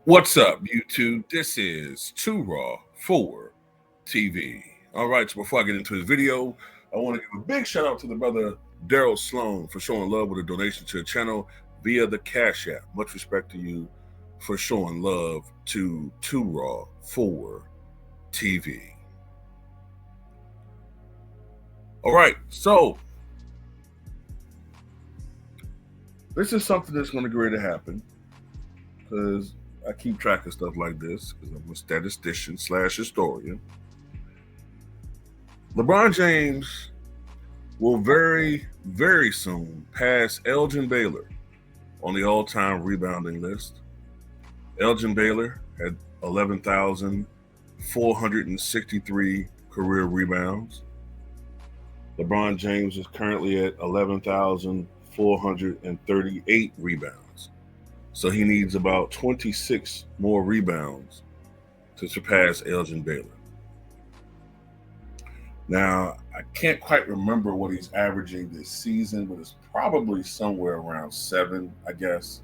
What's up, YouTube? This is Too Raw for TV. All right, so before I get into this video, I want to give a big shout out to the brother Daryl Sloan for showing love with a donation to the channel via the Cash App. Much respect to you for showing love to Too Raw for TV. All right, so this is something that's going to get ready to happen because I keep track of stuff like this because I'm a statistician / historian. LeBron James will very, very soon pass Elgin Baylor on the all-time rebounding list. Elgin Baylor had 11,463 career rebounds. LeBron James is currently at 11,438 rebounds. So he needs about 26 more rebounds to surpass Elgin Baylor. Now, I can't quite remember what he's averaging this season, but it's probably somewhere around 7, I guess.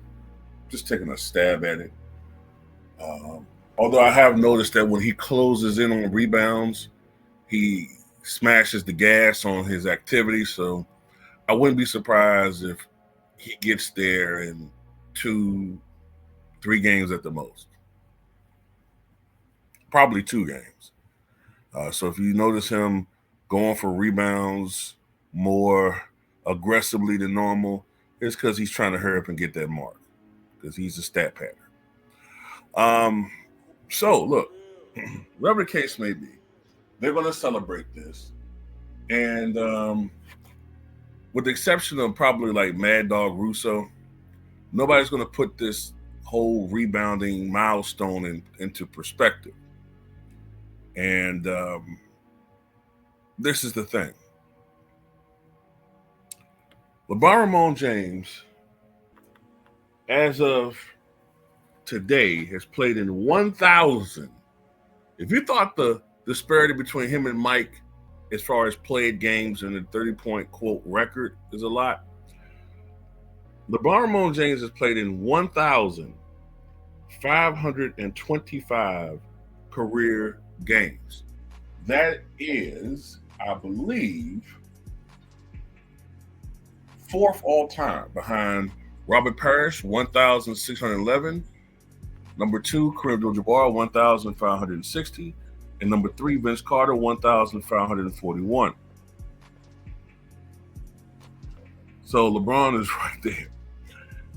Just taking a stab at it. Although I have noticed that when he closes in on rebounds, he smashes the gas on his activity. So I wouldn't be surprised if he gets there in 2-3 games at the most. Probably 2 games. So if you notice him going for rebounds more aggressively than normal, it's because he's trying to hurry up and get that mark because he's a stat pattern. So look, whatever the case may be, they're going to celebrate this. And with the exception of probably like Mad Dog Russo, nobody's going to put this whole rebounding milestone into perspective. And this is the thing. LeBron James, as of today, has played in 1,000. If you thought the disparity between him and Mike as far as played games and the 30-point quote record is a lot, LeBron James has played in 1,525 career games. That is, I believe, 4th all time behind Robert Parrish, 1,611. Number 2, Kareem Abdul-Jabbar, 1,560. And number 3, Vince Carter, 1,541. So LeBron is right there.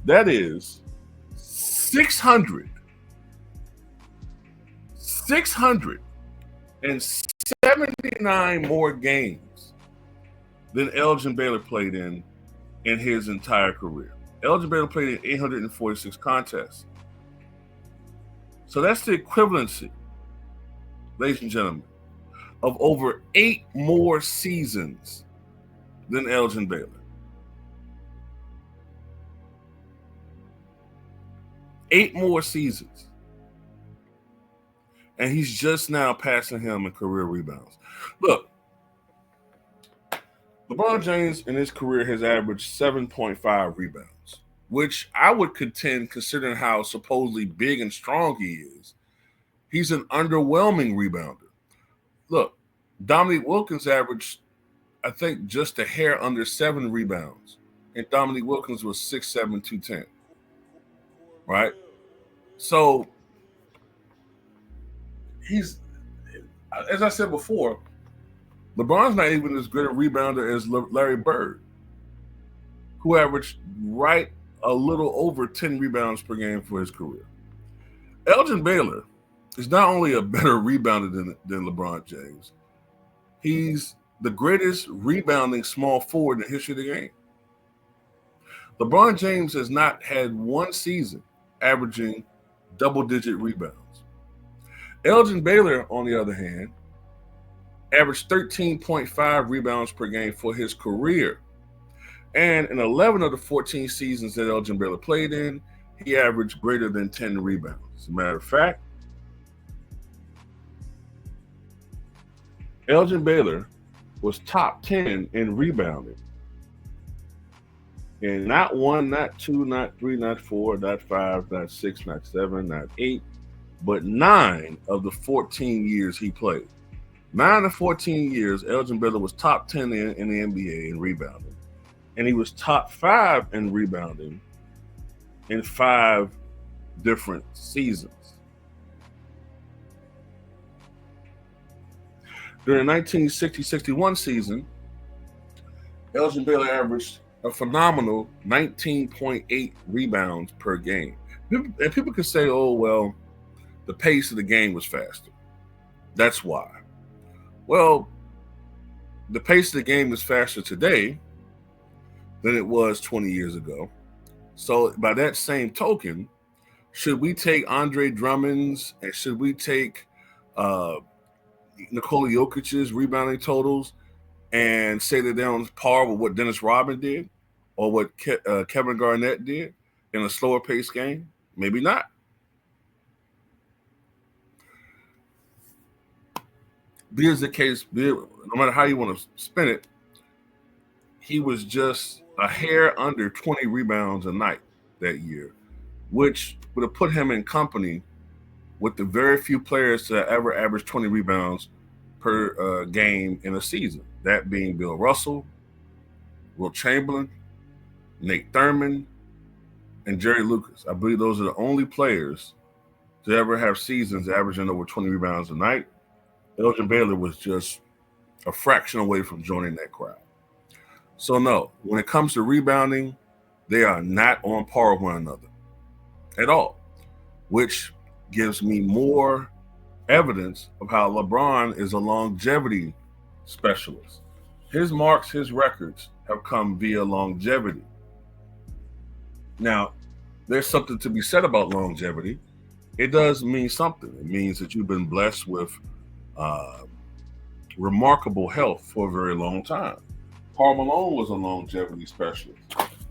That is 679 more games than Elgin Baylor played in his entire career. Elgin Baylor played in 846 contests. So that's the equivalency, ladies and gentlemen, of over 8 more seasons than Elgin Baylor. 8 more seasons. And he's just now passing him in career rebounds. Look, LeBron James in his career has averaged 7.5 rebounds, which I would contend, considering how supposedly big and strong he is, he's an underwhelming rebounder. Look, Dominique Wilkins averaged, I think, just a hair under 7 rebounds. And Dominique Wilkins was 6'7", 210. Right? So he's, as I said before, LeBron's not even as good a rebounder as Larry Bird, who averaged right a little over 10 rebounds per game for his career. Elgin Baylor is not only a better rebounder than LeBron James, he's the greatest rebounding small forward in the history of the game. LeBron James has not had one season averaging double-digit rebounds. Elgin Baylor, on the other hand, averaged 13.5 rebounds per game for his career. And in 11 of the 14 seasons that Elgin Baylor played in, he averaged greater than 10 rebounds. As a matter of fact, Elgin Baylor was top 10 in rebounding. And not 1, not 2, not 3, not 4, not 5, not 6, not 7, not 8, but 9 of the 14 years he played. 9 of 14 years, Elgin Baylor was top 10 in the NBA in rebounding. And he was top 5 in rebounding in 5 different seasons. During the 1960-61 season, Elgin Baylor averaged a phenomenal 19.8 rebounds per game. And people can say, oh, well, the pace of the game was faster. That's why. Well, the pace of the game is faster today than it was 20 years ago. So by that same token, should we take Andre Drummond's and should we take Nikola Jokic's rebounding totals and say that they're on par with what Dennis Rodman did or what Kevin Garnett did in a slower paced game? Maybe not. Be as the case, no matter how you want to spin it, he was just a hair under 20 rebounds a night that year, which would have put him in company with the very few players that ever averaged 20 rebounds per game in a season. That being Bill Russell, Wilt Chamberlain, Nate Thurman, and Jerry Lucas. I believe those are the only players to ever have seasons averaging over 20 rebounds a night. Elgin Baylor was just a fraction away from joining that crowd. So no, when it comes to rebounding, they are not on par with one another at all, which gives me more evidence of how LeBron is a longevity specialist. His marks, his records have come via longevity. Now, there's something to be said about longevity. It does mean something. It means that you've been blessed with remarkable health for a very long time. Karl Malone was a longevity specialist,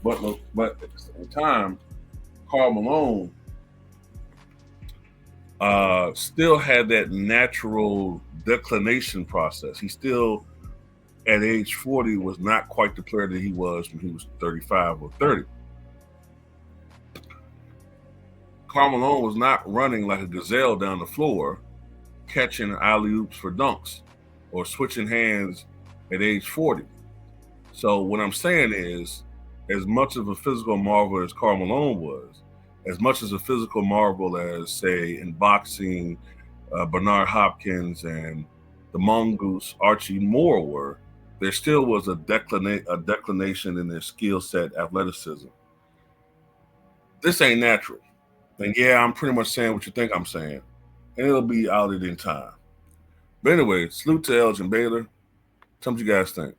but at the same time, Karl Malone still had that natural declination process. He still, at age 40, was not quite the player that he was when he was 35 or 30. Karl Malone was not running like a gazelle down the floor, catching alley-oops for dunks or switching hands at age 40. So what I'm saying is, as much of a physical marvel as Karl Malone was, as much as a physical marvel as, say, in boxing, Bernard Hopkins and the mongoose Archie Moore were, there still was a declination in their skill set, athleticism. This ain't natural. And yeah, I'm pretty much saying what you think I'm saying. And it'll be outed in time. But anyway, salute to Elgin Baylor. Tell me what you guys think.